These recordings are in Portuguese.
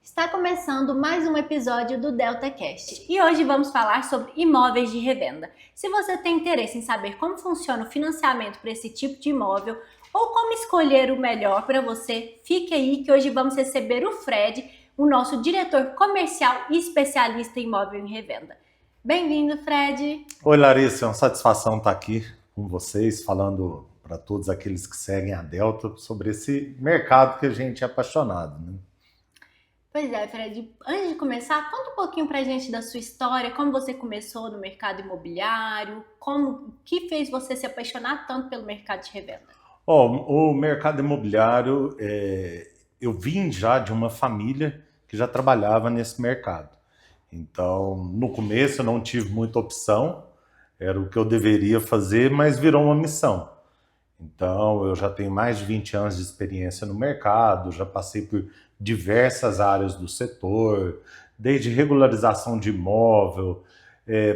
Está começando mais um episódio do DeltaCast e hoje vamos falar sobre imóveis de revenda. Se você tem interesse em saber como funciona o financiamento para esse tipo de imóvel ou como escolher o melhor para você, fique aí que hoje vamos receber o Fred, o nosso diretor comercial e especialista em imóvel em revenda. Bem-vindo, Fred! Oi, Larissa, é uma satisfação estar aqui com vocês, falando para todos aqueles que seguem a Delta sobre esse mercado que a gente é apaixonado, né? Pois é, Fred, antes de começar, conta um pouquinho pra gente da sua história, como você começou no mercado imobiliário, o que fez você se apaixonar tanto pelo mercado de revenda. O mercado imobiliário, eu vim já de uma família que já trabalhava nesse mercado. Então, no começo eu não tive muita opção, era o que eu deveria fazer, mas virou uma missão. Então, eu já tenho mais de 20 anos de experiência no mercado, já passei por diversas áreas do setor, desde regularização de imóvel,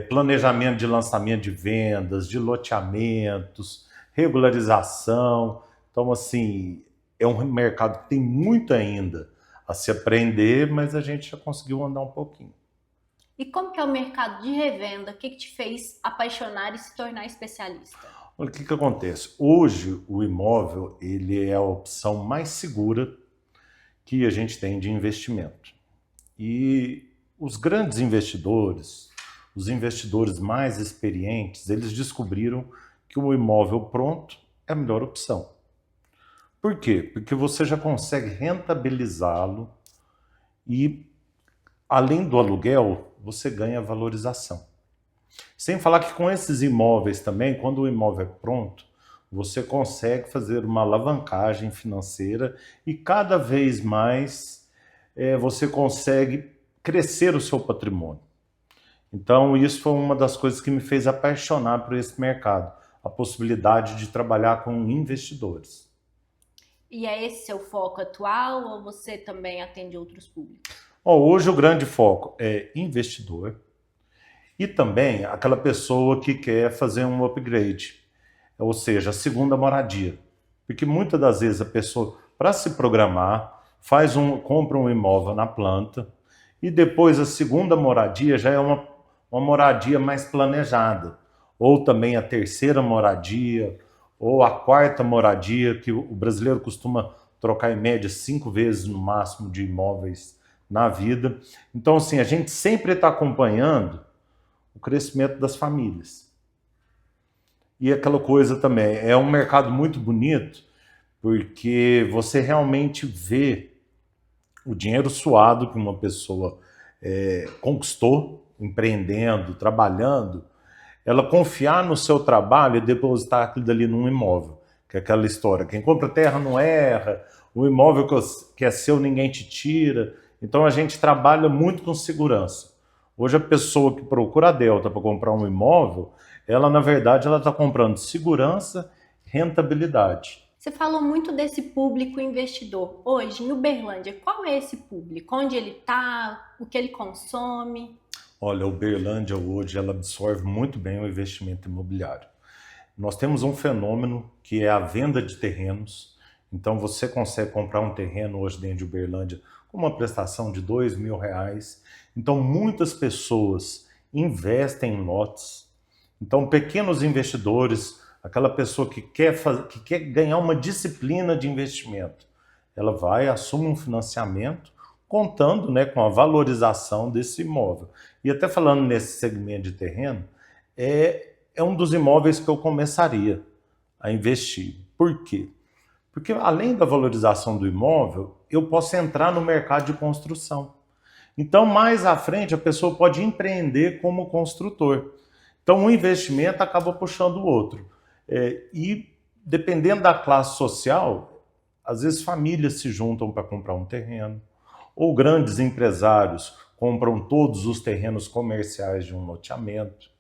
planejamento de lançamento de vendas, de loteamentos, regularização. Então, assim, é um mercado que tem muito ainda a se aprender, mas a gente já conseguiu andar um pouquinho. E como que é o mercado de revenda? O que te fez apaixonar e se tornar especialista? Olha, o que que acontece? Hoje, o imóvel ele é a opção mais segura que a gente tem de investimento. E os grandes investidores, os investidores mais experientes, eles descobriram que o imóvel pronto é a melhor opção. Por quê? Porque você já consegue rentabilizá-lo e, além do aluguel, você ganha valorização. Sem falar que com esses imóveis também, quando o imóvel é pronto, você consegue fazer uma alavancagem financeira e cada vez mais você consegue crescer o seu patrimônio. Então, isso foi uma das coisas que me fez apaixonar por esse mercado, a possibilidade de trabalhar com investidores. E é esse seu foco atual ou você também atende outros públicos? Hoje o grande foco é investidor e também aquela pessoa que quer fazer um upgrade, ou seja, a segunda moradia. Porque muitas das vezes a pessoa, para se programar, compra um imóvel na planta e depois a segunda moradia já é uma moradia mais planejada. Ou também a terceira moradia, ou a quarta moradia, que o brasileiro costuma trocar em média 5 vezes no máximo de imóveis na vida. Então, assim, a gente sempre está acompanhando o crescimento das famílias. E aquela coisa também, é um mercado muito bonito, porque você realmente vê o dinheiro suado que uma pessoa conquistou, empreendendo, trabalhando, ela confiar no seu trabalho e depositar aquilo dali num imóvel. Que é aquela história, quem compra terra não erra, o imóvel que é seu ninguém te tira. Então a gente trabalha muito com segurança. Hoje a pessoa que procura a Delta para comprar um imóvel, ela na verdade ela está comprando segurança, rentabilidade. Você falou muito desse público investidor. Hoje, em Uberlândia, qual é esse público? Onde ele está? O que ele consome? Olha, a Uberlândia hoje ela absorve muito bem o investimento imobiliário. Nós temos um fenômeno que é a venda de terrenos. Então você consegue comprar um terreno hoje dentro de Uberlândia com uma prestação de R$ 2.000. Então muitas pessoas investem em lotes. Então pequenos investidores, aquela pessoa que quer ganhar uma disciplina de investimento, ela vai, assume um financiamento contando, né, com a valorização desse imóvel. E até falando nesse segmento de terreno, é um dos imóveis que eu começaria a investir. Por quê? Porque além da valorização do imóvel, eu posso entrar no mercado de construção. Então, mais à frente, a pessoa pode empreender como construtor. Então, um investimento acaba puxando o outro. E dependendo da classe social, às vezes famílias se juntam para comprar um terreno, ou grandes empresários compram todos os terrenos comerciais de um loteamento.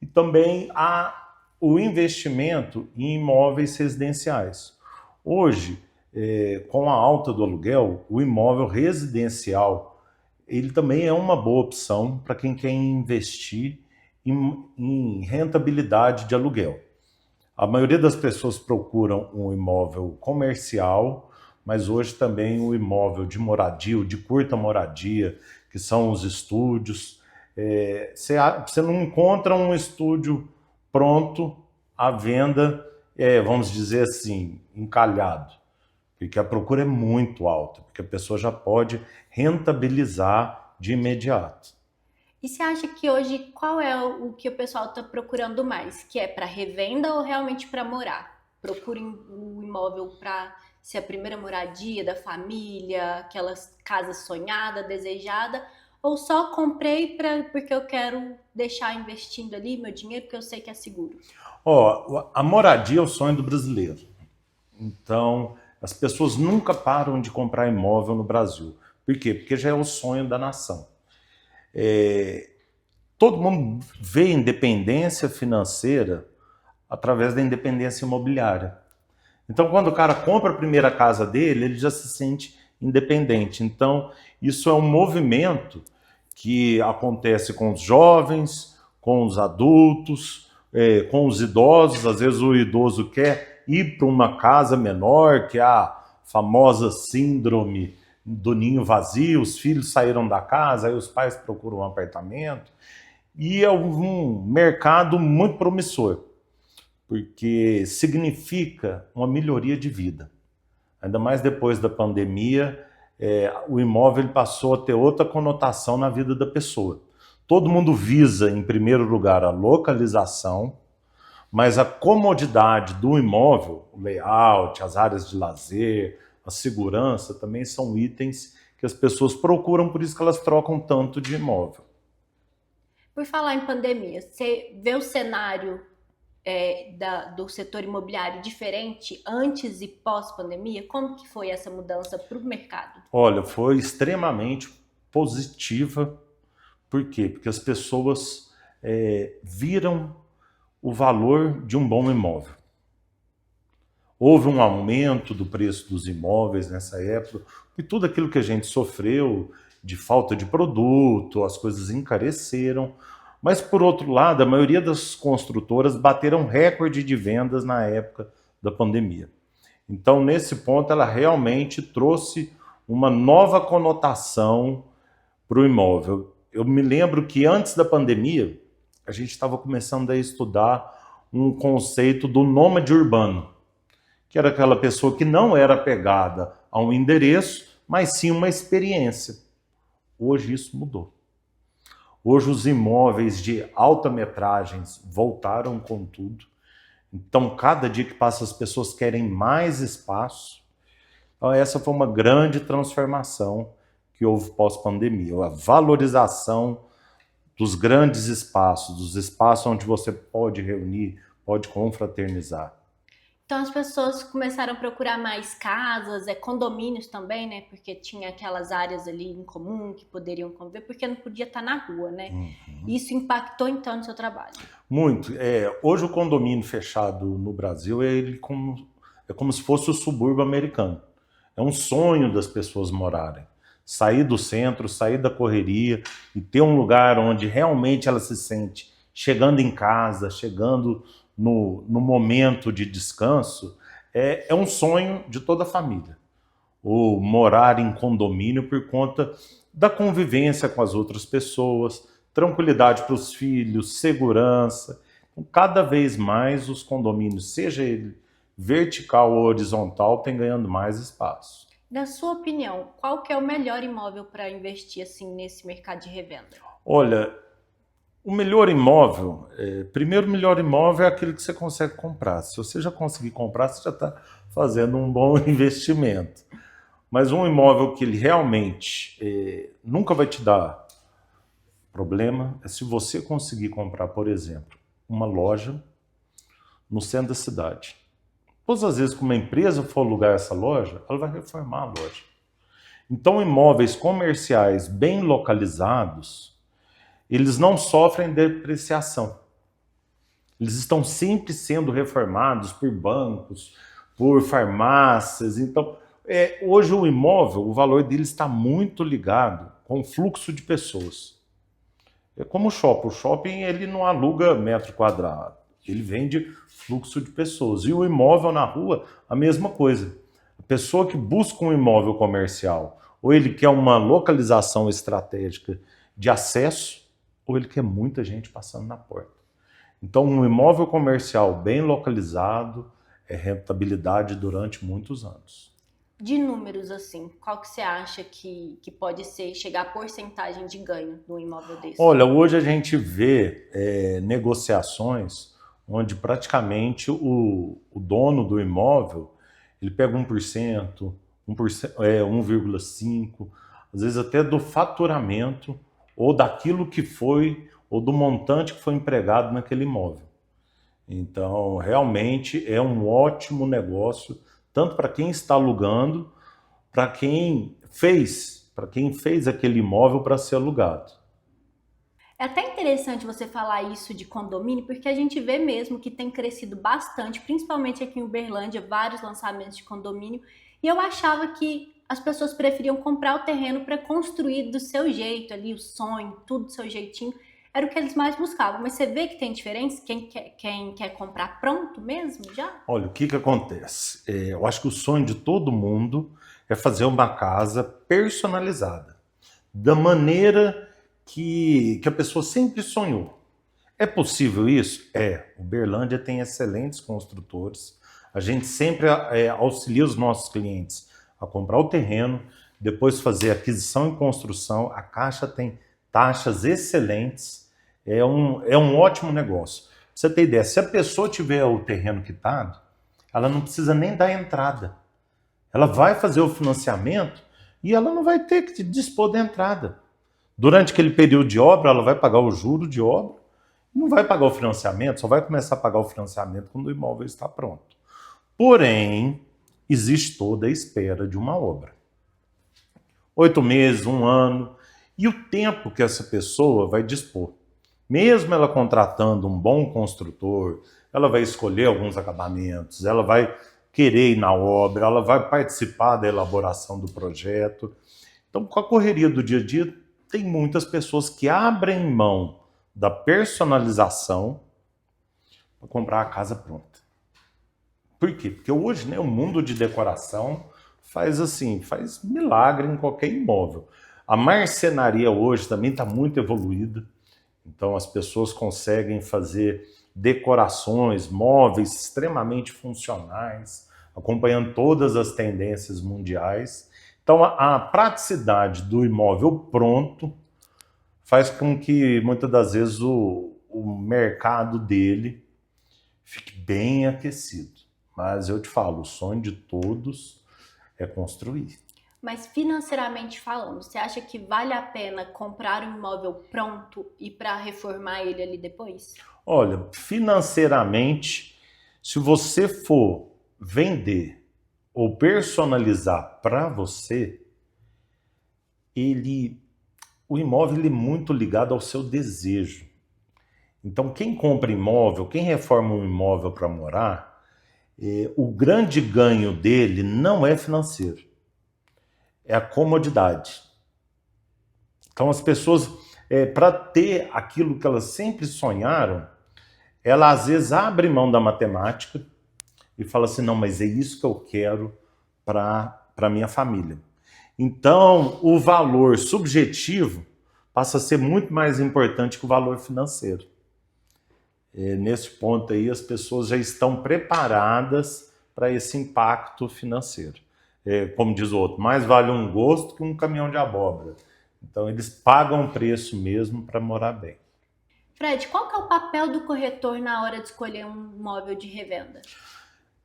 E também há o investimento em imóveis residenciais. Hoje, com a alta do aluguel, o imóvel residencial ele também é uma boa opção para quem quer investir em rentabilidade de aluguel. A maioria das pessoas procuram um imóvel comercial, mas hoje também o imóvel de moradia, o de curta moradia, que são os estúdios. Você não encontra um estúdio pronto à venda, vamos dizer assim, encalhado, porque a procura é muito alta, porque a pessoa já pode rentabilizar de imediato. E você acha que hoje qual é o que o pessoal está procurando mais? Que é para revenda ou realmente para morar? Procurem o imóvel para ser a primeira moradia da família, aquela casa sonhada, desejada, ou só comprei porque eu quero deixar investindo ali meu dinheiro porque eu sei que é seguro? A moradia é o sonho do brasileiro. Então, as pessoas nunca param de comprar imóvel no Brasil. Por quê? Porque já é o sonho da nação. Todo mundo vê independência financeira através da independência imobiliária. Então, quando o cara compra a primeira casa dele, ele já se sente independente. Então, isso é um movimento que acontece com os jovens, com os adultos, com os idosos. Às vezes o idoso quer ir para uma casa menor, que é a famosa síndrome do ninho vazio, os filhos saíram da casa, aí os pais procuram um apartamento. E é um mercado muito promissor, porque significa uma melhoria de vida. Ainda mais depois da pandemia, o imóvel passou a ter outra conotação na vida da pessoa. Todo mundo visa, em primeiro lugar, a localização, mas a comodidade do imóvel, o layout, as áreas de lazer, a segurança, também são itens que as pessoas procuram, por isso que elas trocam tanto de imóvel. Por falar em pandemia, você vê o cenário do setor imobiliário diferente antes e pós-pandemia? Como que foi essa mudança para o mercado? Olha, foi extremamente positiva. Por quê? Porque as pessoas viram o valor de um bom imóvel. Houve um aumento do preço dos imóveis nessa época, e tudo aquilo que a gente sofreu de falta de produto, as coisas encareceram. Mas, por outro lado, a maioria das construtoras bateram recorde de vendas na época da pandemia. Então, nesse ponto, ela realmente trouxe uma nova conotação para o imóvel. Eu me lembro que antes da pandemia, a gente estava começando a estudar um conceito do nômade urbano, que era aquela pessoa que não era apegada a um endereço, mas sim uma experiência. Hoje isso mudou. Hoje os imóveis de alta metragens voltaram com tudo. Então, cada dia que passa, as pessoas querem mais espaço. Então, essa foi uma grande transformação que houve pós-pandemia. A valorização dos grandes espaços, dos espaços onde você pode reunir, pode confraternizar. Então as pessoas começaram a procurar mais casas, condomínios também, né? Porque tinha aquelas áreas ali em comum que poderiam conviver, porque não podia estar na rua, né? Uhum. Isso impactou então no seu trabalho? Muito. Hoje o condomínio fechado no Brasil é como se fosse o subúrbio americano. É um sonho das pessoas morarem. Sair do centro, sair da correria e ter um lugar onde realmente ela se sente chegando em casa, chegando no momento de descanso, é um sonho de toda a família. Ou morar em condomínio por conta da convivência com as outras pessoas, tranquilidade para os filhos, segurança. Então, cada vez mais os condomínios, seja ele vertical ou horizontal, tem ganhando mais espaço. Na sua opinião, qual que é o melhor imóvel para investir assim nesse mercado de revenda? Olha, o melhor imóvel, primeiro o melhor imóvel é aquele que você consegue comprar. Se você já conseguir comprar, você já está fazendo um bom investimento. Mas um imóvel que ele realmente nunca vai te dar problema é se você conseguir comprar, por exemplo, uma loja no centro da cidade. Todas as vezes que uma empresa for alugar essa loja, ela vai reformar a loja. Então, imóveis comerciais bem localizados, eles não sofrem depreciação. Eles estão sempre sendo reformados por bancos, por farmácias. Então, hoje o imóvel, o valor dele está muito ligado com o fluxo de pessoas. É como o shopping. O shopping ele não aluga metro quadrado, ele vende fluxo de pessoas. E o imóvel na rua, a mesma coisa. A pessoa que busca um imóvel comercial, ou ele quer uma localização estratégica de acesso, ou ele quer muita gente passando na porta. Então, um imóvel comercial bem localizado é rentabilidade durante muitos anos. De números, assim, qual que você acha que pode ser, chegar a porcentagem de ganho do imóvel desse? Olha, hoje a gente vê negociações onde praticamente o dono do imóvel, ele pega 1%, 1,5%, às vezes até do faturamento, ou daquilo que foi, ou do montante que foi empregado naquele imóvel. Então, realmente é um ótimo negócio, tanto para quem está alugando, para quem fez aquele imóvel para ser alugado. É até interessante você falar isso de condomínio, porque a gente vê mesmo que tem crescido bastante, principalmente aqui em Uberlândia, vários lançamentos de condomínio, e eu achava que as pessoas preferiam comprar o terreno para construir do seu jeito ali, o sonho, tudo do seu jeitinho, era o que eles mais buscavam. Mas você vê que tem diferença? Quem quer comprar pronto mesmo já? Olha, o que acontece? Eu acho que o sonho de todo mundo é fazer uma casa personalizada, da maneira que a pessoa sempre sonhou. É possível isso? É. Uberlândia tem excelentes construtores. A gente sempre auxilia os nossos clientes a comprar o terreno, depois fazer aquisição e construção. A Caixa tem taxas excelentes. É um ótimo negócio. Pra você ter ideia, se a pessoa tiver o terreno quitado, ela não precisa nem dar entrada. Ela vai fazer o financiamento e ela não vai ter que dispor da entrada. Durante aquele período de obra, ela vai pagar o juro de obra, não vai pagar o financiamento, só vai começar a pagar o financiamento quando o imóvel está pronto. Porém, existe toda a espera de uma obra. 8 meses, 1 ano, e o tempo que essa pessoa vai dispor. Mesmo ela contratando um bom construtor, ela vai escolher alguns acabamentos, ela vai querer ir na obra, ela vai participar da elaboração do projeto. Então, com a correria do dia a dia, tem muitas pessoas que abrem mão da personalização para comprar a casa pronta. Por quê? Porque hoje, né, o mundo de decoração faz milagre em qualquer imóvel. A marcenaria hoje também está muito evoluída. Então as pessoas conseguem fazer decorações, móveis extremamente funcionais, acompanhando todas as tendências mundiais. Então a praticidade do imóvel pronto faz com que muitas das vezes o mercado dele fique bem aquecido. Mas eu te falo, o sonho de todos é construir. Mas financeiramente falando, você acha que vale a pena comprar um imóvel pronto e para reformar ele ali depois? Olha, financeiramente, se você for vender ou personalizar para você, o imóvel é muito ligado ao seu desejo. Então, quem compra imóvel, quem reforma um imóvel para morar, o grande ganho dele não é financeiro, é a comodidade. Então as pessoas, para ter aquilo que elas sempre sonharam, ela às vezes abre mão da matemática e fala assim, não, mas é isso que eu quero para a minha família. Então o valor subjetivo passa a ser muito mais importante que o valor financeiro. Nesse ponto aí, as pessoas já estão preparadas para esse impacto financeiro. Como diz o outro, mais vale um gosto que um caminhão de abóbora. Então, eles pagam o preço mesmo para morar bem. Fred, qual que é o papel do corretor na hora de escolher um imóvel de revenda?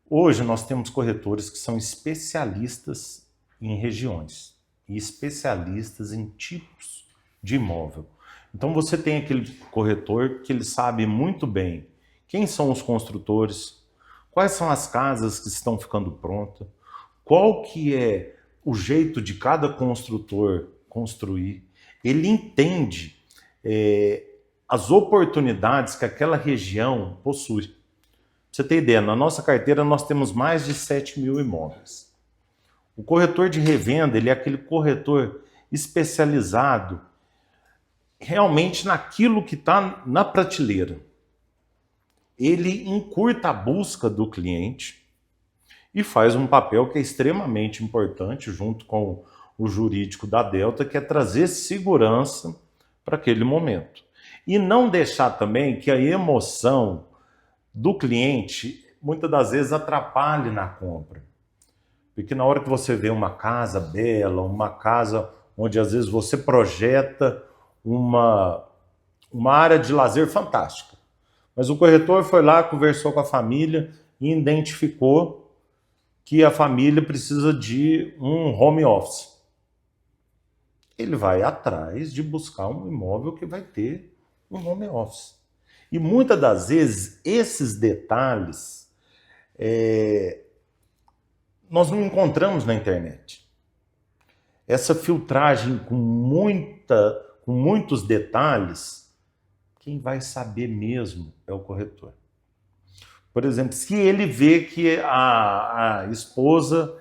Hoje, nós temos corretores que são especialistas em regiões e especialistas em tipos de imóvel. Então você tem aquele corretor que ele sabe muito bem quem são os construtores, quais são as casas que estão ficando prontas, qual que é o jeito de cada construtor construir. Ele entende as oportunidades que aquela região possui. Pra você ter ideia, na nossa carteira nós temos mais de 7 mil imóveis. O corretor de revenda, ele é aquele corretor especializado realmente naquilo que está na prateleira. Ele encurta a busca do cliente e faz um papel que é extremamente importante junto com o jurídico da Delta, que é trazer segurança para aquele momento. E não deixar também que a emoção do cliente, muitas das vezes, atrapalhe na compra. Porque na hora que você vê uma casa bela, uma casa onde às vezes você projeta uma área de lazer fantástica, mas o corretor foi lá, conversou com a família e identificou que a família precisa de um home office. Ele vai atrás de buscar um imóvel que vai ter um home office. E muitas das vezes, esses detalhes nós não encontramos na internet. Essa filtragem com muitos detalhes, quem vai saber mesmo é o corretor. Por exemplo, se ele vê que a esposa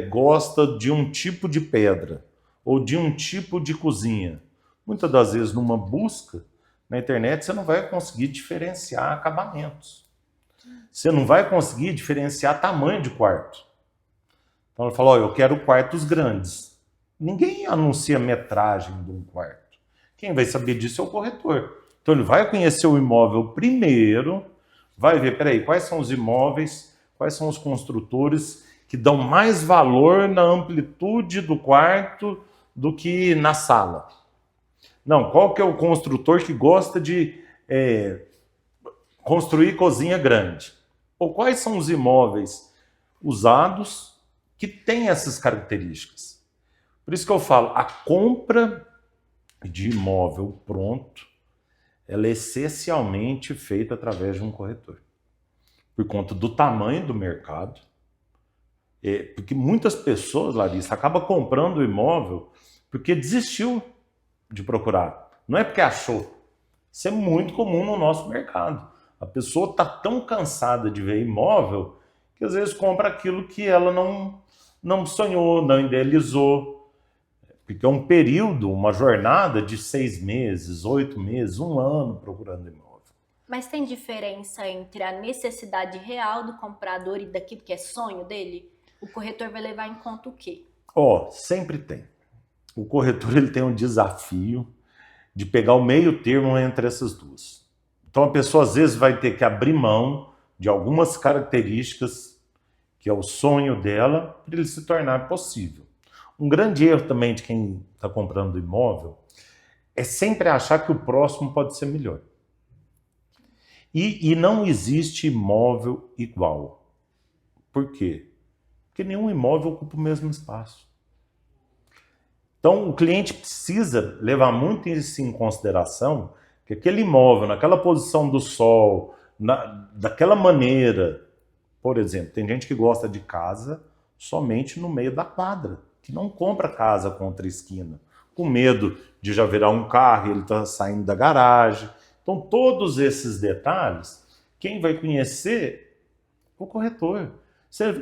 gosta de um tipo de pedra ou de um tipo de cozinha, muitas das vezes numa busca na internet você não vai conseguir diferenciar acabamentos. Você não vai conseguir diferenciar tamanho de quarto. Então ela fala, ó, eu quero quartos grandes. Ninguém anuncia metragem de um quarto. Quem vai saber disso é o corretor. Então ele vai conhecer o imóvel primeiro, vai ver, peraí, quais são os imóveis, quais são os construtores que dão mais valor na amplitude do quarto do que na sala. Não, qual que é o construtor que gosta de construir cozinha grande? Ou quais são os imóveis usados que têm essas características? Por isso que eu falo, a compra de imóvel pronto, ela é essencialmente feita através de um corretor. Por conta do tamanho do mercado. Porque muitas pessoas, Larissa, acabam comprando o imóvel porque desistiu de procurar. Não é porque achou. Isso é muito comum no nosso mercado. A pessoa está tão cansada de ver imóvel que às vezes compra aquilo que ela não sonhou, não idealizou. Porque é um período, uma jornada de 6 meses, 8 meses, 1 ano procurando imóvel. Mas tem diferença entre a necessidade real do comprador e daquilo que é sonho dele? O corretor vai levar em conta o quê? Sempre tem. O corretor ele tem um desafio de pegar o meio termo entre essas duas. Então a pessoa às vezes vai ter que abrir mão de algumas características que é o sonho dela para ele se tornar possível. Um grande erro também de quem está comprando imóvel é sempre achar que o próximo pode ser melhor. E não existe imóvel igual. Por quê? Porque nenhum imóvel ocupa o mesmo espaço. Então, o cliente precisa levar muito isso em consideração, que aquele imóvel, naquela posição do sol, daquela maneira, por exemplo, tem gente que gosta de casa somente no meio da quadra, que não compra casa contra a esquina, com medo de já virar um carro e ele está saindo da garagem. Então, todos esses detalhes, quem vai conhecer? O corretor.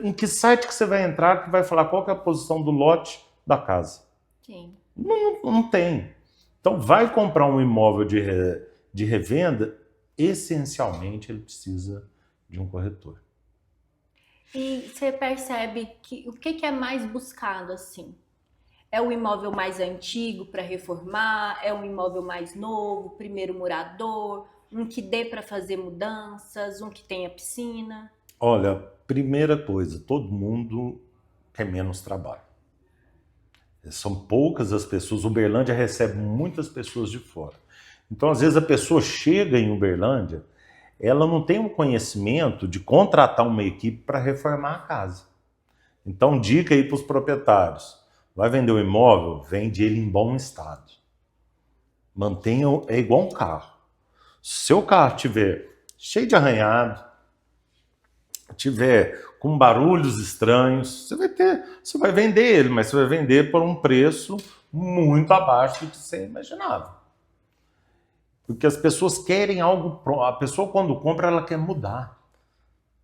Em que site que você vai entrar que vai falar qual que é a posição do lote da casa? Sim. Não tem. Então, vai comprar um imóvel de revenda, essencialmente ele precisa de um corretor. E você percebe que o que é mais buscado assim? É o imóvel mais antigo para reformar? É um imóvel mais novo, primeiro morador? Um que dê para fazer mudanças? Um que tenha piscina? Olha, primeira coisa, todo mundo quer menos trabalho. São poucas as pessoas, Uberlândia recebe muitas pessoas de fora. Então, às vezes, a pessoa chega em Uberlândia, ela não tem o conhecimento de contratar uma equipe para reformar a casa. Então, dica aí para os proprietários. Vai vender o imóvel? Vende ele em bom estado. Mantenha, é igual um carro. Se seu carro estiver cheio de arranhado, tiver com barulhos estranhos, você vai vender ele, mas você vai vender por um preço muito abaixo do que você imaginava. Porque as pessoas querem algo pronto. A pessoa quando compra, ela quer mudar.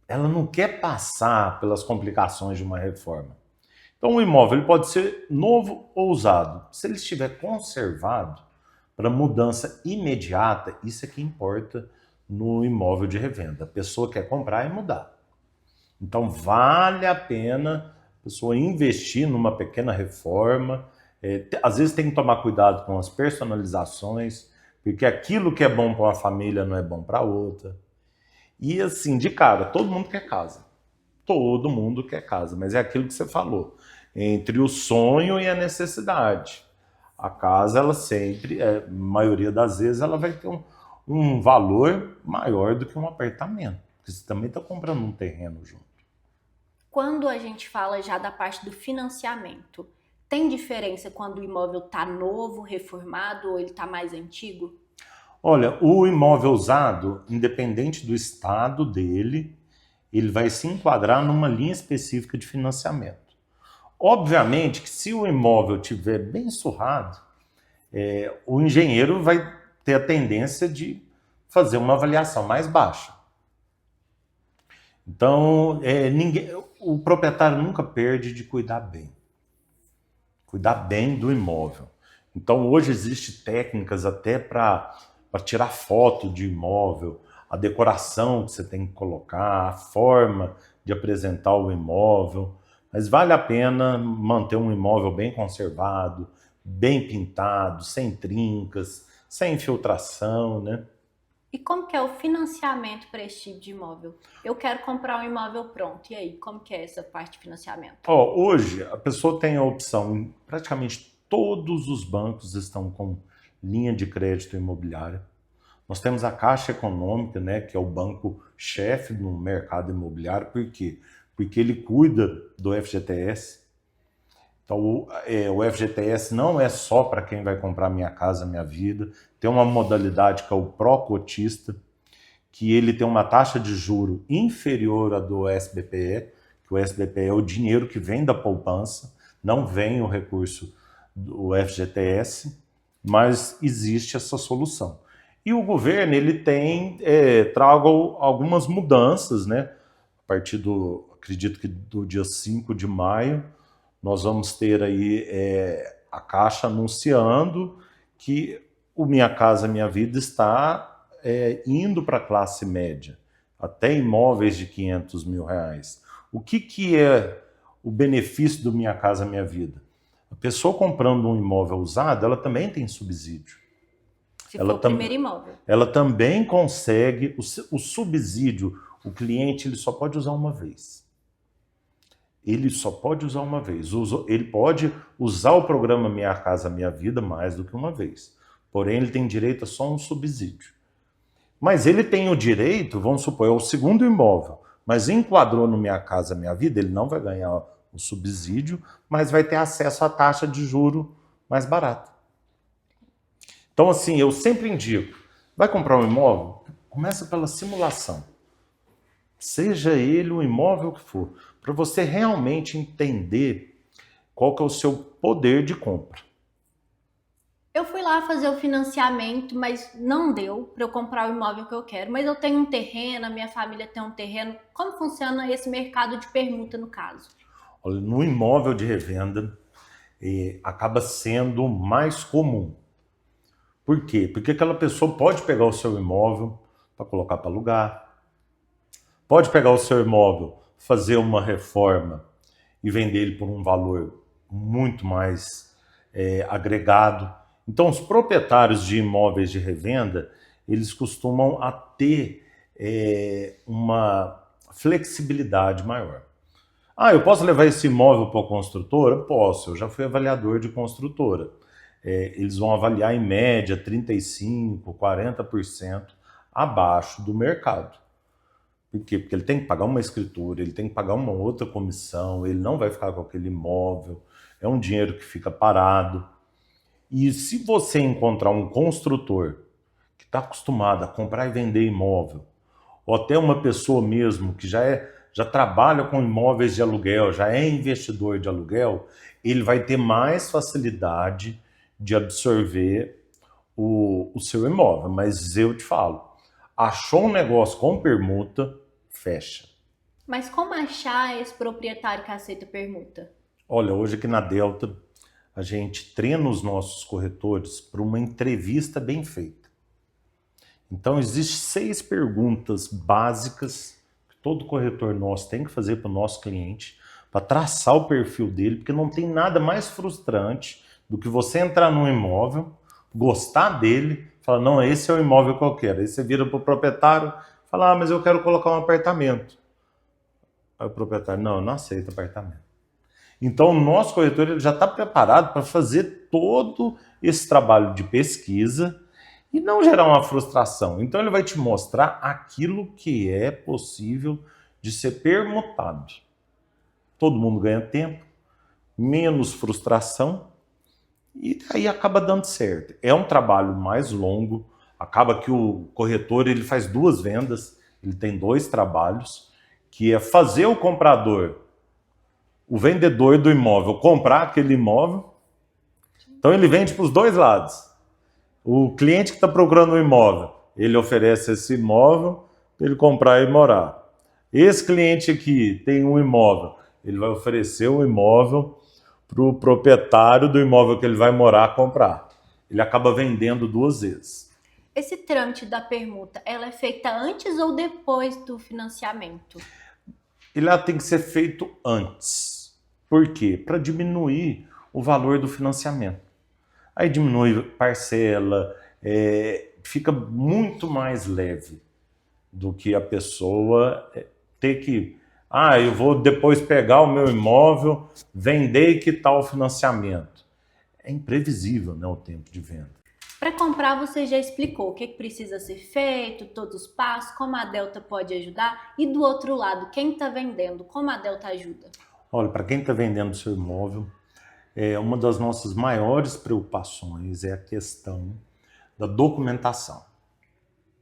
Ela não quer passar pelas complicações de uma reforma. Então o imóvel ele pode ser novo ou usado. Se ele estiver conservado para mudança imediata, isso é que importa no imóvel de revenda. A pessoa quer comprar e mudar. Então vale a pena a pessoa investir numa pequena reforma. Às vezes tem que tomar cuidado com as personalizações, porque aquilo que é bom para uma família não é bom para outra. E assim, de cara, todo mundo quer casa. Todo mundo quer casa, mas é aquilo que você falou, entre o sonho e a necessidade. A casa, ela sempre, maioria das vezes, ela vai ter um valor maior do que um apartamento, porque você também está comprando um terreno junto. Quando a gente fala já da parte do financiamento, tem diferença quando o imóvel está novo, reformado ou ele está mais antigo? Olha, o imóvel usado, independente do estado dele, ele vai se enquadrar numa linha específica de financiamento. Obviamente que se o imóvel estiver bem surrado, o engenheiro vai ter a tendência de fazer uma avaliação mais baixa. Então, o proprietário nunca perde de cuidar bem do imóvel. Então, hoje existem técnicas até para tirar foto de imóvel, a decoração que você tem que colocar, a forma de apresentar o imóvel. Mas vale a pena manter um imóvel bem conservado, bem pintado, sem trincas, sem infiltração, né? E como que é o financiamento para esse tipo de imóvel? Eu quero comprar um imóvel pronto. E aí, como que é essa parte de financiamento? Hoje, a pessoa tem a opção, praticamente todos os bancos estão com linha de crédito imobiliária. Nós temos a Caixa Econômica, né, que é o banco-chefe no mercado imobiliário. Por quê? Porque ele cuida do FGTS. Então, o FGTS não é só para quem vai comprar Minha Casa Minha Vida. Tem uma modalidade que é o pró-cotista, que ele tem uma taxa de juro inferior à do SBPE, que o SBPE é o dinheiro que vem da poupança, não vem o recurso do FGTS, mas existe essa solução. E o governo, ele tem trago algumas mudanças, né? A partir acredito que do dia 5 de maio, nós vamos ter aí a Caixa anunciando que o Minha Casa Minha Vida está indo para a classe média, até imóveis de R$500 mil. O que é o benefício do Minha Casa Minha Vida? A pessoa comprando um imóvel usado, ela também tem subsídio. Se for o primeiro imóvel. Ela também consegue o subsídio. O cliente ele só pode usar uma vez. Ele só pode usar uma vez. Ele pode usar o programa Minha Casa Minha Vida mais do que uma vez. Porém, ele tem direito a só um subsídio. Mas ele tem o direito, vamos supor, é o segundo imóvel, mas enquadrou no Minha Casa Minha Vida, ele não vai ganhar o subsídio, mas vai ter acesso à taxa de juro mais barata. Então, assim, eu sempre indico, vai comprar um imóvel? Começa pela simulação. Seja ele o imóvel que for, para você realmente entender qual que é o seu poder de compra. Eu fui lá fazer o financiamento, mas não deu para eu comprar o imóvel que eu quero. Mas eu tenho um terreno, a minha família tem um terreno. Como funciona esse mercado de permuta, no caso? Olha, no imóvel de revenda, acaba sendo mais comum. Por quê? Porque aquela pessoa pode pegar o seu imóvel para colocar para alugar, pode pegar o seu imóvel, fazer uma reforma e vender ele por um valor muito mais agregado. Então, os proprietários de imóveis de revenda, eles costumam ter uma flexibilidade maior. Eu posso levar esse imóvel para a construtora? Posso, eu já fui avaliador de construtora. Eles vão avaliar em média 35%, 40% abaixo do mercado. Por quê? Porque ele tem que pagar uma escritura, ele tem que pagar uma outra comissão, ele não vai ficar com aquele imóvel, é um dinheiro que fica parado. E se você encontrar um construtor que está acostumado a comprar e vender imóvel, ou até uma pessoa mesmo que já trabalha com imóveis de aluguel, já é investidor de aluguel, ele vai ter mais facilidade de absorver o seu imóvel. Mas eu te falo, achou um negócio com permuta, fecha. Mas como achar esse proprietário que aceita permuta? Olha, hoje aqui na Delta, a gente treina os nossos corretores para uma entrevista bem feita. Então, existem 6 perguntas básicas que todo corretor nosso tem que fazer para o nosso cliente, para traçar o perfil dele, porque não tem nada mais frustrante do que você entrar num imóvel, gostar dele, falar, não, esse é o imóvel que eu quero. Aí você vira para o proprietário, fala, mas eu quero colocar um apartamento. Aí o proprietário, não, eu não aceito apartamento. Então, o nosso corretor ele já está preparado para fazer todo esse trabalho de pesquisa e não gerar uma frustração. Então, ele vai te mostrar aquilo que é possível de ser permutado. Todo mundo ganha tempo, menos frustração e aí acaba dando certo. É um trabalho mais longo, acaba que o corretor ele faz duas vendas, ele tem dois trabalhos, que é fazer o comprador, o vendedor do imóvel, comprar aquele imóvel. Então ele vende para os dois lados. O cliente que está procurando um imóvel, ele oferece esse imóvel para ele comprar e morar. Esse cliente aqui tem um imóvel, ele vai oferecer um imóvel para o proprietário do imóvel que ele vai morar comprar. Ele acaba vendendo duas vezes. Esse trâmite da permuta, ela é feita antes ou depois do financiamento? Ele tem que ser feito antes. Por quê? Para diminuir o valor do financiamento. Aí diminui parcela, fica muito mais leve do que a pessoa ter que... eu vou depois pegar o meu imóvel, vender e quitar o financiamento. É imprevisível, né, o tempo de venda. Para comprar, você já explicou o que precisa ser feito, todos os passos, como a Delta pode ajudar. E do outro lado, quem está vendendo, como a Delta ajuda? Olha, para quem está vendendo seu imóvel, uma das nossas maiores preocupações é a questão da documentação.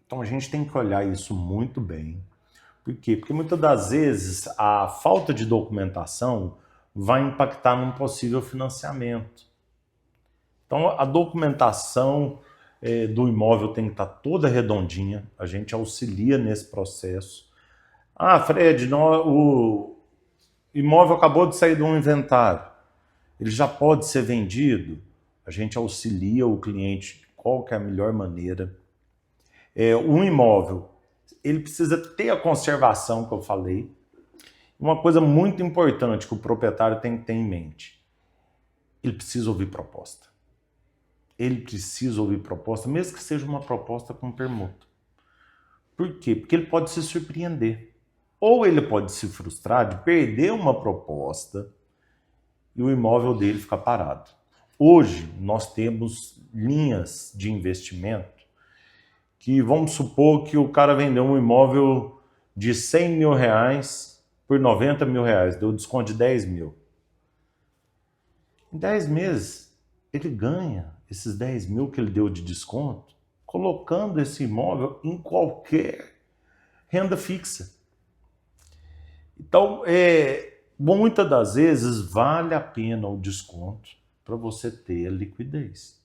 Então a gente tem que olhar isso muito bem. Por quê? Porque muitas das vezes a falta de documentação vai impactar num possível financiamento. Então a documentação do imóvel tem que estar toda redondinha, a gente auxilia nesse processo. Fred, o imóvel acabou de sair de um inventário, ele já pode ser vendido? A gente auxilia o cliente de qual que é a melhor maneira. Um imóvel, ele precisa ter a conservação que eu falei. Uma coisa muito importante que o proprietário tem que ter em mente, ele precisa ouvir proposta. Ele precisa ouvir proposta, mesmo que seja uma proposta com permuta. Por quê? Porque ele pode se surpreender. Ou ele pode se frustrar de perder uma proposta e o imóvel dele ficar parado. Hoje, nós temos linhas de investimento que, vamos supor que o cara vendeu um imóvel de 100 mil reais por 90 mil reais, deu desconto de 10 mil. Em 10 meses, ele ganha esses 10 mil que ele deu de desconto, colocando esse imóvel em qualquer renda fixa. Então, muitas das vezes vale a pena o desconto para você ter a liquidez.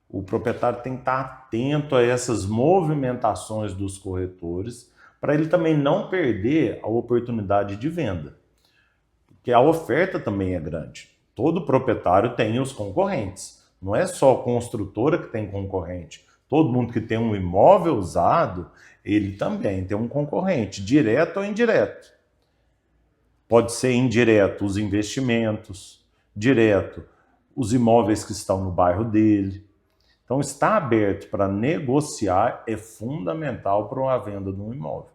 O proprietário tem que estar atento a essas movimentações dos corretores para ele também não perder a oportunidade de venda. Porque a oferta também é grande. Todo proprietário tem os concorrentes. Não é só a construtora que tem concorrente. Todo mundo que tem um imóvel usado, ele também tem um concorrente, direto ou indireto. Pode ser indireto os investimentos, direto os imóveis que estão no bairro dele. Então, estar aberto para negociar é fundamental para uma venda de um imóvel.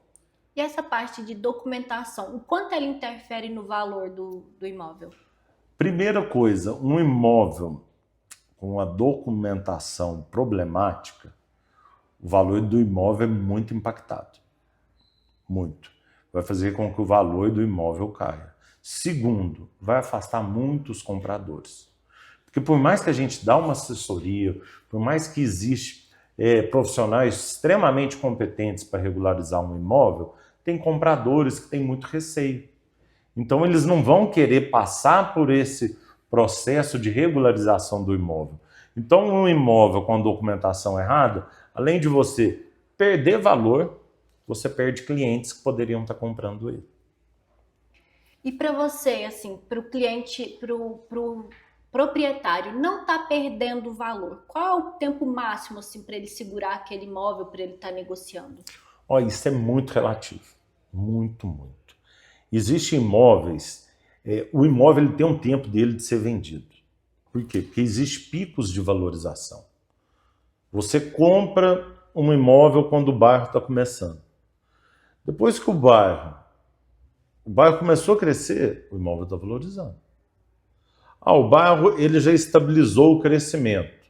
E essa parte de documentação, o quanto ela interfere no valor do imóvel? Primeira coisa, um imóvel com a documentação problemática, o valor do imóvel é muito impactado. Muito. Vai fazer com que o valor do imóvel caia. Segundo, vai afastar muitos compradores. Porque por mais que a gente dá uma assessoria, por mais que existe profissionais extremamente competentes para regularizar um imóvel, tem compradores que têm muito receio. Então eles não vão querer passar por esse processo de regularização do imóvel. Então um imóvel com a documentação errada, além de você perder valor, você perde clientes que poderiam estar comprando ele. E para você, assim, para o cliente, para o proprietário não está perdendo valor, qual é o tempo máximo assim, para ele segurar aquele imóvel, para ele estar negociando? Ó, isso é muito relativo, muito, muito. Existem imóveis, o imóvel ele tem um tempo dele de ser vendido. Por quê? Porque existem picos de valorização. Você compra um imóvel quando o bairro está começando. Depois que o bairro começou a crescer, o imóvel está valorizando. O bairro ele já estabilizou o crescimento.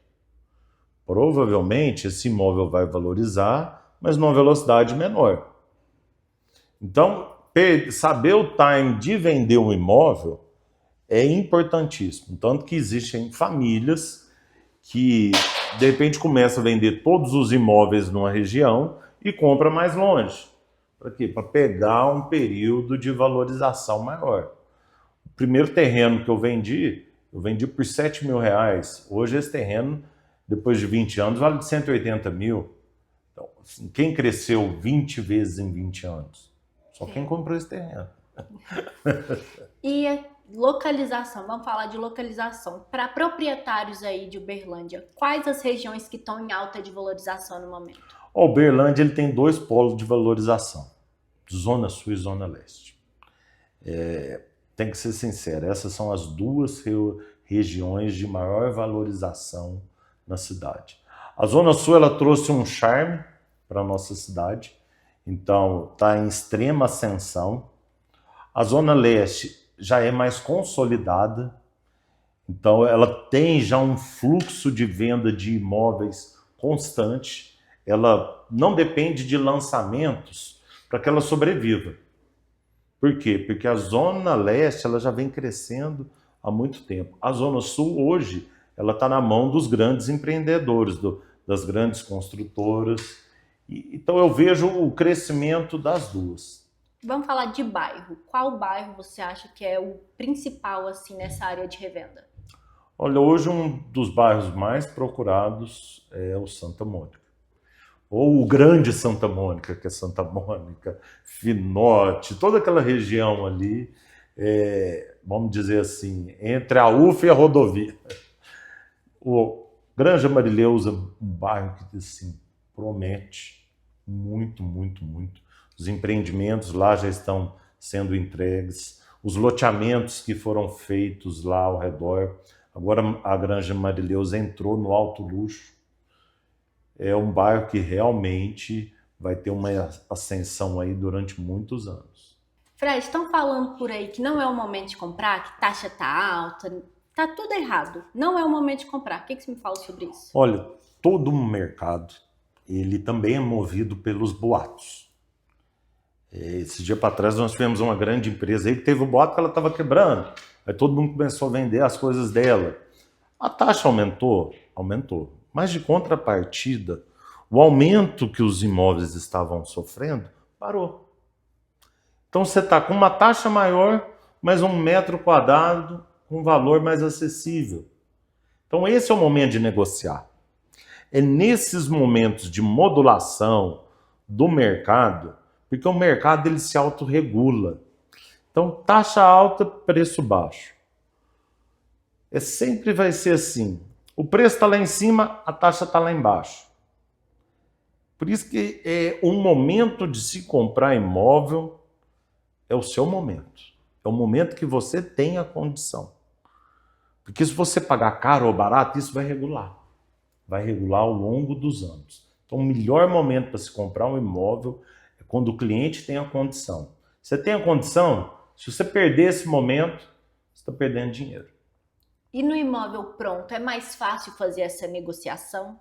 Provavelmente esse imóvel vai valorizar, mas numa velocidade menor. Então, saber o time de vender um imóvel é importantíssimo. Tanto que existem famílias que, de repente, começam a vender todos os imóveis numa região e compra mais longe. Para quê? Para pegar um período de valorização maior. O primeiro terreno que eu vendi por R$7.000. Hoje esse terreno, depois de 20 anos, vale de 180 mil. Então, assim, quem cresceu 20 vezes em 20 anos? Só quem comprou esse terreno. E a localização, vamos falar de localização. Para proprietários aí de Uberlândia, quais as regiões que estão em alta de valorização no momento? O Uberlândia ele tem 2 polos de valorização, Zona Sul e Zona Leste. Tem que ser sincero, essas são as 2 regiões de maior valorização na cidade. A Zona Sul ela trouxe um charme para a nossa cidade, então está em extrema ascensão. A Zona Leste já é mais consolidada, então ela tem já um fluxo de venda de imóveis constante, ela não depende de lançamentos para que ela sobreviva. Por quê? Porque a Zona Leste ela já vem crescendo há muito tempo. A Zona Sul hoje ela está na mão dos grandes empreendedores, das grandes construtoras. Então eu vejo o crescimento das 2. Vamos falar de bairro. Qual bairro você acha que é o principal assim nessa área de revenda? Olha, hoje um dos bairros mais procurados é o Santa Mônica. Ou o Grande Santa Mônica, que é Santa Mônica, Finote, toda aquela região ali, vamos dizer assim, entre a UFA e a rodovia. O Granja Marileuza, um bairro que assim, promete muito, muito, muito. Os empreendimentos lá já estão sendo entregues, os loteamentos que foram feitos lá ao redor. Agora a Granja Marileuza entrou no alto luxo. É um bairro que realmente vai ter uma ascensão aí durante muitos anos. Fred, estão falando por aí que não é o momento de comprar, que taxa tá alta, tá tudo errado. Não é o momento de comprar. O que você me fala sobre isso? Olha, todo o mercado, ele também é movido pelos boatos. Esse dia para trás nós tivemos uma grande empresa aí que teve o boato que ela estava quebrando. Aí todo mundo começou a vender as coisas dela. A taxa aumentou? Aumentou. Mas de contrapartida, o aumento que os imóveis estavam sofrendo parou. Então você está com uma taxa maior, mas um metro quadrado com um valor mais acessível. Então esse é o momento de negociar. É nesses momentos de modulação do mercado, porque o mercado ele se autorregula. Então taxa alta, preço baixo. Sempre vai ser assim. O preço está lá em cima, a taxa está lá embaixo. Por isso que um momento de se comprar imóvel é o seu momento. É o momento que você tem a condição. Porque se você pagar caro ou barato, isso vai regular. Vai regular ao longo dos anos. Então o melhor momento para se comprar um imóvel é quando o cliente tem a condição. Você tem a condição, se você perder esse momento, você está perdendo dinheiro. E no imóvel pronto, é mais fácil fazer essa negociação?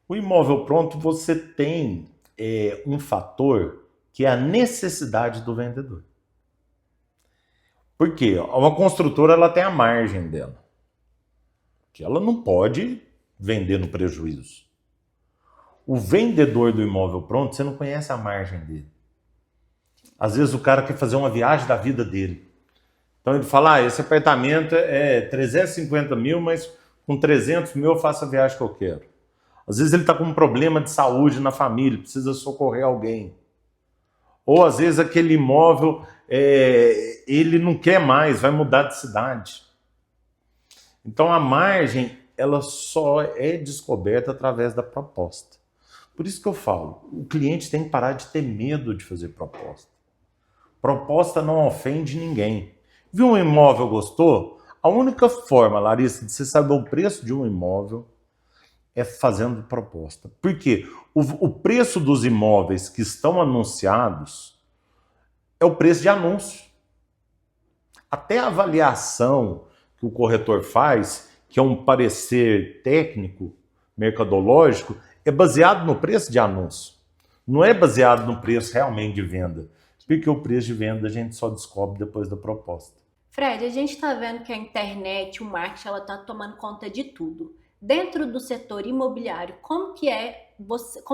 O imóvel pronto, você tem um fator que é a necessidade do vendedor. Por quê? Uma construtora ela tem a margem dela, que ela não pode vender no prejuízo. O vendedor do imóvel pronto, você não conhece a margem dele. Às vezes o cara quer fazer uma viagem da vida dele. Então ele fala, esse apartamento é 350 mil, mas com 300 mil eu faço a viagem que eu quero. Às vezes ele está com um problema de saúde na família, precisa socorrer alguém. Ou às vezes aquele imóvel, ele não quer mais, vai mudar de cidade. Então a margem, ela só é descoberta através da proposta. Por isso que eu falo, o cliente tem que parar de ter medo de fazer proposta. Proposta não ofende ninguém. Viu um imóvel, gostou? A única forma, Larissa, de você saber o preço de um imóvel é fazendo proposta. Por quê? O preço dos imóveis que estão anunciados é o preço de anúncio. Até a avaliação que o corretor faz, que é um parecer técnico, mercadológico, é baseado no preço de anúncio. Não é baseado no preço realmente de venda. Porque o preço de venda a gente só descobre depois da proposta. Fred, a gente está vendo que a internet, o marketing, ela está tomando conta de tudo. Dentro do setor imobiliário, como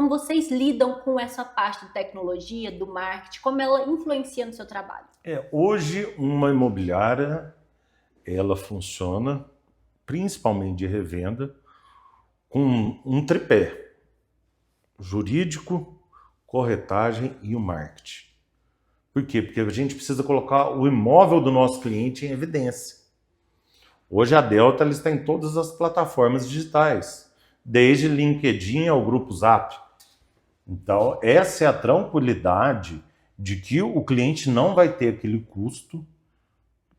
vocês lidam com essa parte de tecnologia, do marketing, como ela influencia no seu trabalho? Hoje, uma imobiliária, ela funciona, principalmente de revenda, com um tripé: jurídico, corretagem e o marketing. Por quê? Porque a gente precisa colocar o imóvel do nosso cliente em evidência. Hoje a Delta está em todas as plataformas digitais, desde LinkedIn ao Grupo Zap. Então, essa é a tranquilidade de que o cliente não vai ter aquele custo,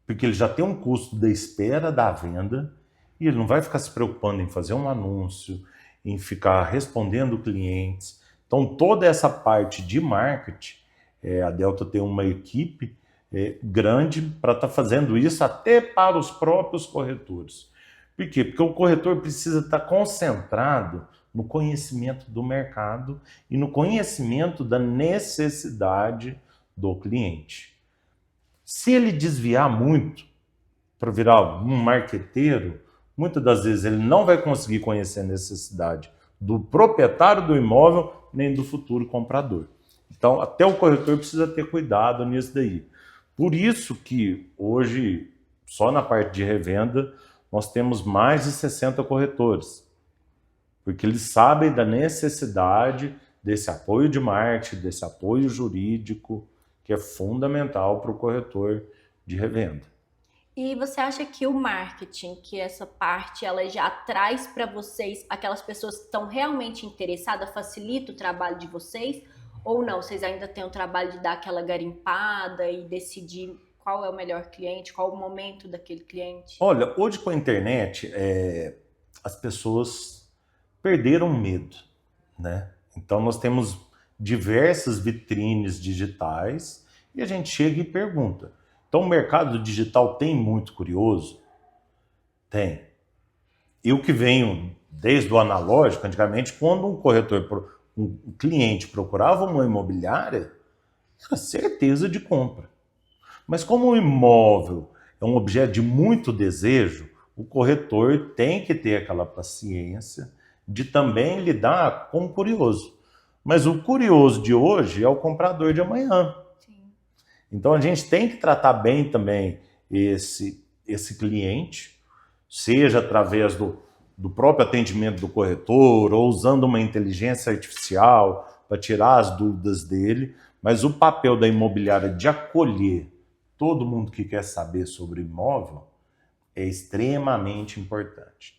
porque ele já tem um custo da espera da venda, e ele não vai ficar se preocupando em fazer um anúncio, em ficar respondendo clientes. Então, toda essa parte de marketing, a Delta tem uma equipe grande para estar fazendo isso até para os próprios corretores. Por quê? Porque o corretor precisa estar concentrado no conhecimento do mercado e no conhecimento da necessidade do cliente. Se ele desviar muito para virar um marqueteiro, muitas das vezes ele não vai conseguir conhecer a necessidade do proprietário do imóvel nem do futuro comprador. Então, até o corretor precisa ter cuidado nisso daí. Por isso que hoje, só na parte de revenda, nós temos mais de 60 corretores. Porque eles sabem da necessidade desse apoio de marketing, desse apoio jurídico, que é fundamental para o corretor de revenda. E você acha que o marketing, que essa parte, ela já traz para vocês aquelas pessoas que estão realmente interessadas, facilita o trabalho de vocês? Ou não, vocês ainda têm o trabalho de dar aquela garimpada e decidir qual é o melhor cliente, qual o momento daquele cliente? Olha, hoje com a internet, as pessoas perderam medo, né? Então nós temos diversas vitrines digitais e a gente chega e pergunta. Então o mercado digital tem muito curioso? Tem. Eu que venho desde o analógico, antigamente, quando um cliente procurava uma imobiliária, era certeza de compra. Mas como o imóvel é um objeto de muito desejo, o corretor tem que ter aquela paciência de também lidar com o curioso. Mas o curioso de hoje é o comprador de amanhã. Sim. Então a gente tem que tratar bem também esse cliente, seja através do próprio atendimento do corretor ou usando uma inteligência artificial para tirar as dúvidas dele, mas o papel da imobiliária de acolher todo mundo que quer saber sobre imóvel é extremamente importante.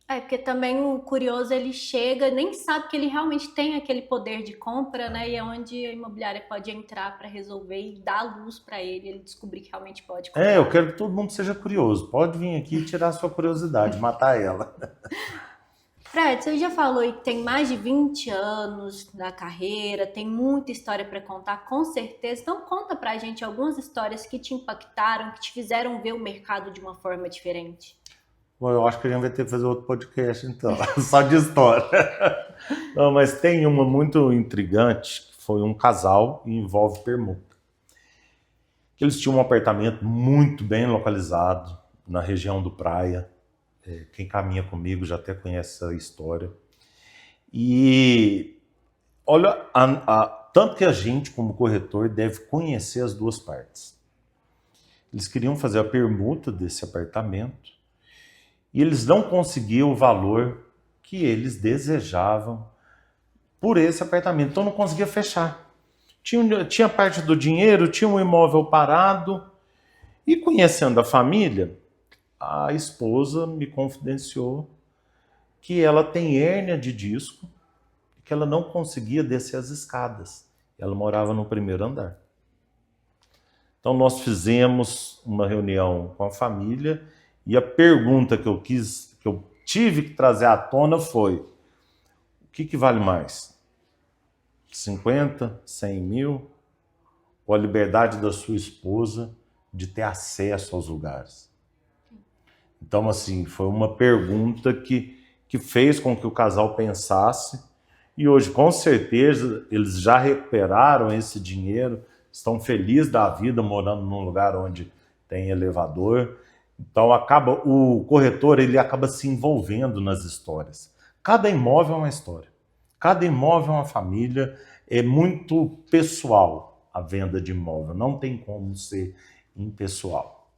Porque também o curioso, ele chega, nem sabe que ele realmente tem aquele poder de compra, né? E é onde a imobiliária pode entrar para resolver e dar luz para ele descobrir que realmente pode comprar. Eu quero que todo mundo seja curioso. Pode vir aqui e tirar a sua curiosidade, matar ela. Fred, você já falou que tem mais de 20 anos na carreira, tem muita história para contar, com certeza. Então conta pra gente algumas histórias que te impactaram, que te fizeram ver o mercado de uma forma diferente. Bom, eu acho que a gente vai ter que fazer outro podcast, então, só de história. Não, mas tem uma muito intrigante, que foi um casal e envolve permuta. Eles tinham um apartamento muito bem localizado na região do Praia. Quem caminha comigo já até conhece essa história. E olha, tanto que a gente, como corretor, deve conhecer as duas partes. Eles queriam fazer a permuta desse apartamento e eles não conseguiam o valor que eles desejavam por esse apartamento. Então não conseguia fechar. Tinha parte do dinheiro, tinha um imóvel parado. E conhecendo a família, a esposa me confidenciou que ela tem hérnia de disco, que ela não conseguia descer as escadas. Ela morava no primeiro andar. Então nós fizemos uma reunião com a família e a pergunta que eu tive que trazer à tona foi: o que vale mais? 50, 100 mil? Ou a liberdade da sua esposa de ter acesso aos lugares? Então, assim, foi uma pergunta que fez com que o casal pensasse, e hoje, com certeza, eles já recuperaram esse dinheiro, estão felizes da vida morando num lugar onde tem elevador. Então, o corretor ele acaba se envolvendo nas histórias. Cada imóvel é uma história, cada imóvel é uma família, é muito pessoal a venda de imóvel, não tem como ser impessoal.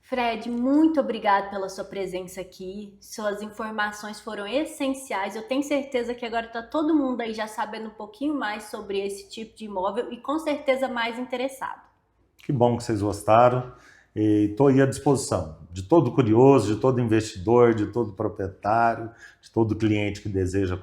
Fred, muito obrigado pela sua presença aqui. Suas informações foram essenciais. Eu tenho certeza que agora está todo mundo aí já sabendo um pouquinho mais sobre esse tipo de imóvel e com certeza mais interessado. Que bom que vocês gostaram. Estou aí à disposição de todo curioso, de todo investidor, de todo proprietário, de todo cliente que deseja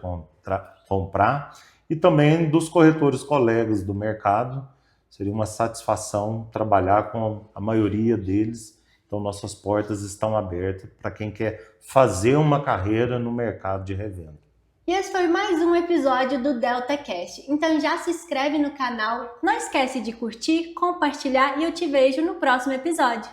comprar e também dos corretores colegas do mercado. Seria uma satisfação trabalhar com a maioria deles. Então, nossas portas estão abertas para quem quer fazer uma carreira no mercado de revenda. E esse foi mais um episódio do DeltaCast. Então já se inscreve no canal, não esquece de curtir, compartilhar e eu te vejo no próximo episódio.